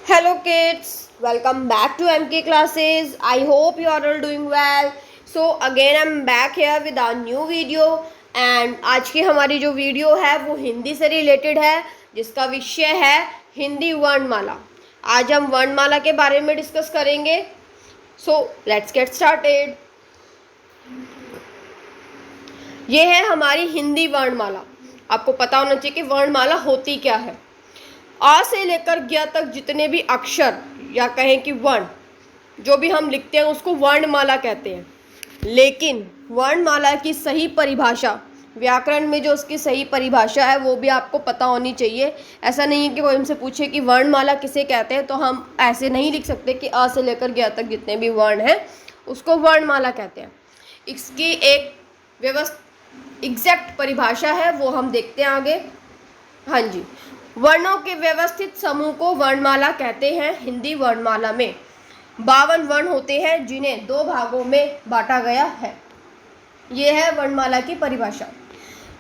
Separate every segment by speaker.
Speaker 1: Hello kids, welcome back to MK classes. I hope you are all doing well. So again I'm back here with our new video and आज की हमारी जो video है वो हिंदी से related है जिसका विषय है हिंदी वर्णमाला। आज हम वर्णमाला के बारे में डिस्कस करेंगे। So let's get started. ये है हमारी हिंदी वर्णमाला। आपको पता होना चाहिए कि वर्णमाला होती क्या है। आ से लेकर ज्ञ तक जितने भी अक्षर या कहें कि वर्ण जो भी हम लिखते हैं उसको वर्णमाला कहते हैं। लेकिन वर्णमाला की सही परिभाषा व्याकरण में जो उसकी सही परिभाषा है वो भी आपको पता होनी चाहिए। ऐसा नहीं है कि कोई हमसे पूछे कि वर्णमाला किसे कहते हैं तो हम ऐसे नहीं लिख सकते कि आ से लेकर ज्ञ तक जितने भी वर्ण हैं उसको वर्णमाला कहते हैं। इसकी एक एग्जैक्ट परिभाषा है वो हम देखते हैं आगे। हाँ जी, वर्णों के व्यवस्थित समूह को वर्णमाला कहते हैं। हिंदी वर्णमाला में 52 वर्ण होते हैं जिन्हें 2 भागों में बांटा गया है। यह है वर्णमाला की परिभाषा।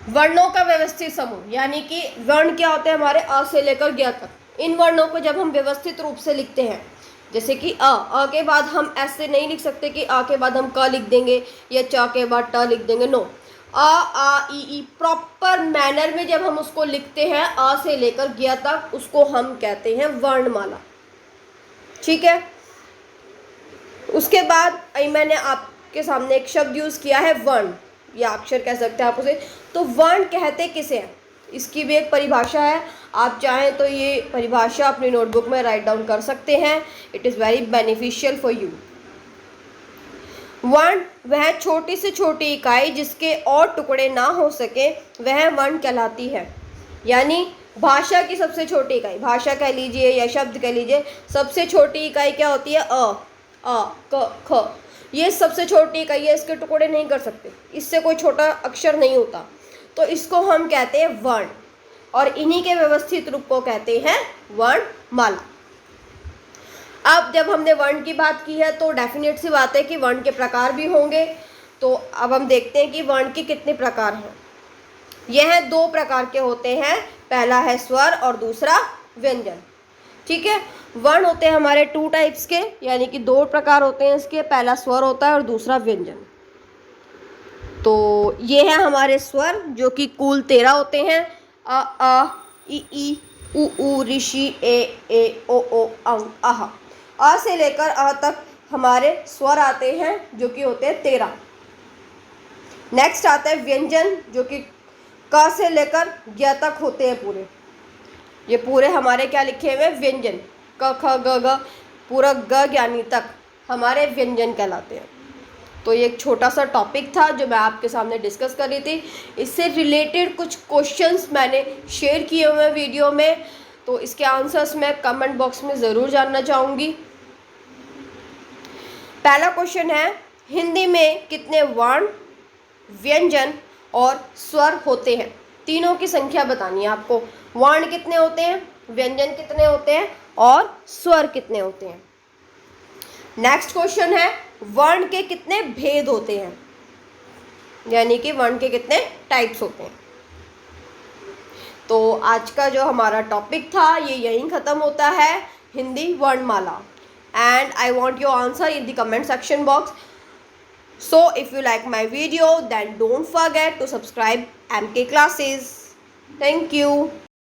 Speaker 1: वर्णों का व्यवस्थित समूह यानी कि वर्ण क्या होते हैं हमारे आ से लेकर ज्ञ तक। इन वर्णों को जब हम व्यवस्थित रूप से लिखते हैं जैसे कि अ के बाद हम ऐसे नहीं लिख सकते कि आ के बाद हम क लिख देंगे या च के बाद ट लिख देंगे। नो, आ ई प्रॉपर मैनर में जब हम उसको लिखते हैं आ से लेकर ज्ञ तक उसको हम कहते हैं वर्णमाला। ठीक है। उसके बाद मैंने आपके सामने एक शब्द यूज किया है वर्ण या अक्षर कह सकते हैं आप उसे। तो वर्ण कहते किसे हैं इसकी भी एक परिभाषा है। आप चाहें तो ये परिभाषा अपनी नोटबुक में राइट डाउन कर सकते हैं। It is very beneficial for you. वर्ण वह छोटी से छोटी इकाई जिसके और टुकड़े ना हो सके वह वर्ण कहलाती है। यानी भाषा की सबसे छोटी इकाई, भाषा कह लीजिए या शब्द कह लीजिए, सबसे छोटी इकाई क्या होती है? आ क ख। ये सबसे छोटी इकाई है, इसके टुकड़े नहीं कर सकते, इससे कोई छोटा अक्षर नहीं होता, तो इसको हम कहते हैं वर्ण और इन्हीं के व्यवस्थित रूप को कहते हैं वर्णमाला। अब जब हमने वर्ण की बात की है तो डेफिनेट सी बात है कि वर्ण के प्रकार भी होंगे। तो अब हम देखते हैं कि वर्ण के कितने प्रकार हैं। यह 2 प्रकार के होते हैं, पहला है स्वर और दूसरा व्यंजन। ठीक है। वर्ण होते हैं हमारे 2 टाइप्स के, यानी कि 2 प्रकार होते हैं इसके, पहला स्वर होता है और दूसरा व्यंजन। तो ये है हमारे स्वर जो कि कुल 13 होते हैं। आ ई उ ऋषि ए ओ अंग आह। आ से लेकर अ तक हमारे स्वर आते हैं जो कि होते हैं 13। नेक्स्ट आता है व्यंजन जो कि क से लेकर ज्ञ तक होते हैं पूरे। ये पूरे हमारे क्या लिखे हुए व्यंजन, क ख ग घ, पूरा ग ज्ञानी तक हमारे व्यंजन कहलाते हैं। तो ये एक छोटा सा टॉपिक था जो मैं आपके सामने डिस्कस कर रही थी। इससे रिलेटेड कुछ क्वेश्चंस मैंने शेयर किए हुए हैं वीडियो में, तो इसके आंसर्स मैं कमेंट बॉक्स में ज़रूर जानना चाहूँगी। पहला क्वेश्चन है, हिंदी में कितने वर्ण, व्यंजन और स्वर होते हैं? तीनों की संख्या बतानी है आपको। वर्ण कितने होते हैं, व्यंजन कितने होते हैं और स्वर कितने होते हैं। नेक्स्ट क्वेश्चन है, वर्ण के कितने भेद होते हैं, यानी कि वर्ण के कितने टाइप्स होते हैं। तो आज का जो हमारा टॉपिक था ये यहीं ख़त्म होता है, हिंदी वर्णमाला। And I want your answer in the comment section box. So if you like my video then don't forget to subscribe MK Classes. Thank you.